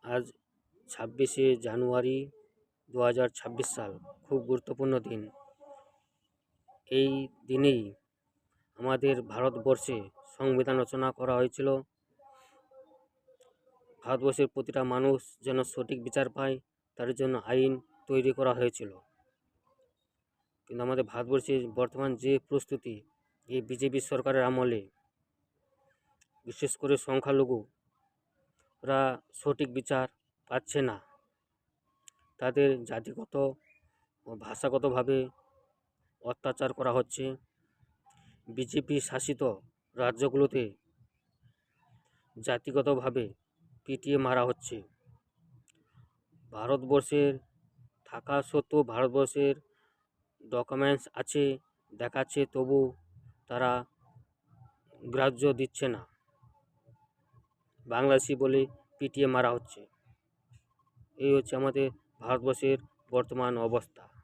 আজ 26শে জানুয়ারি 2026 সাল, খুব গুরুত্বপূর্ণ দিন। এই দিনেই আমাদের ভারতবর্ষে সংবিধান রচনা করা হয়েছিল। ভারতবর্ষের প্রতিটা মানুষ যেন সঠিক বিচার পায়, তার জন্য আইন তৈরি করা হয়েছিল। কিন্তু আমাদের ভারতবর্ষের বর্তমান যে প্রস্তুতি, এই বিজেপি সরকারের আমলে বিশেষ করে সংখ্যালঘুরা সঠিক বিচার পাচ্ছে না। তাদের জাতিগত ও ভাষাগতভাবে অত্যাচার করা হচ্ছে। বিজেপি শাসিত রাজ্যগুলোতে জাতিগতভাবে পিটিয়ে মারা হচ্ছে। ভারতবর্ষের থাকা সত্ত্বেও ভারতবর্ষের ডকুমেন্টস আছে, দেখাচ্ছে, তবু তারা গ্রাহ্য দিচ্ছে না। বাংলাদেশি বলে পিটিয়ে মারা হচ্ছে। এই হচ্ছে আমাদের ভারতবর্ষের বর্তমান অবস্থা।